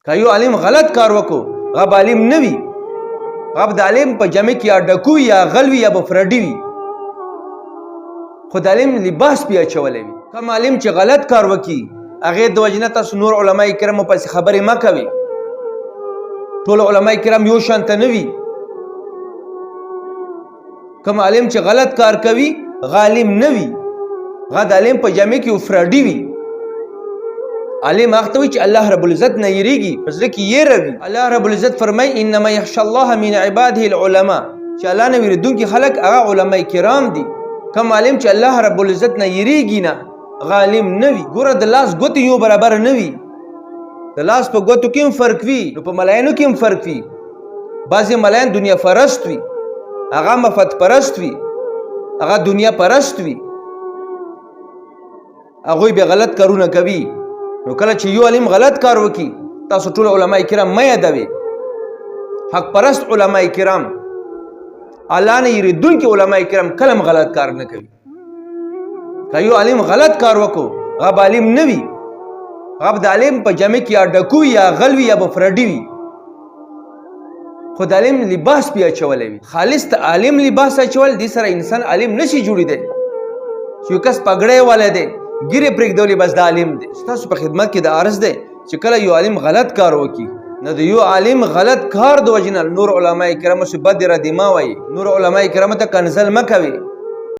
که یو عالم غلط کار وکړو هغه به عالم نه وي، هغه د عالم په جمع کې یا ډکو یا غل وي یا به فردي وي، خو د عالم لباس پې اچولی وي. کوم عالم چې غلط کار وکړي هغې د وجې نه تاسو نور علما کرامو پسې خبرې مه کوئ. ټول علما کرام یو شان ته نه وي. کوم عالم چې غلط کار کوي هغه عالم نه وي، هغه د عالم په جمع کې یو فراډي وي. عالم هغه ته وایي چې الله رب العزت نه یېرېږي، په زړه کې یېره وي. الله رب العزت فرمایي انما یخشى الله من عباده العلماء، چې الله نه وېرېدونکي خلک هغه علما کرام دي. کوم عالم چې الله رب العزت نه یېرېږي نه هغه عالم نه وي. ګوره د لاس ګوتې یو برابر نه وي، د لاس په ګوتو کې هم فرق وي، نو په ملایانو کې هم فرق وي. بعضې ملایان دنیا پرست وي، هغه مفت پرست وي، هغه دنیا پرست وي، هغوی بیا غلط کارونه کوي. نو کله چې یو عالم غلط کار وکړي تاسو ټول علما کرام مه یادوئ. حق پرست علما کرام، الله نه یېرېدونکي علما کرام کله هم غلط کار نه کوي. که یو عالم غلط کار وکړو هغه به عالم نه وي، هغه به د عالم په جمع کې یا ډکو یا غل وي یا به فردي وي، خو د عالم لباس پې اچولی وي. خالص د عالم لباس اچول دې سره انسان عالم نشي جوړېدی. چې یو کس پګړی والی دی ګیرې پرېږدولې بس د عالم دی. ستاسو په خدمت کې د عرض دی چې کله یو عالم غلط کار وکړي نو د یو عالم غلط کار د وجې نه نور علما کرامو سې بد ردې مه وایي، نور علما کرامو ته کنزل مه کوئ.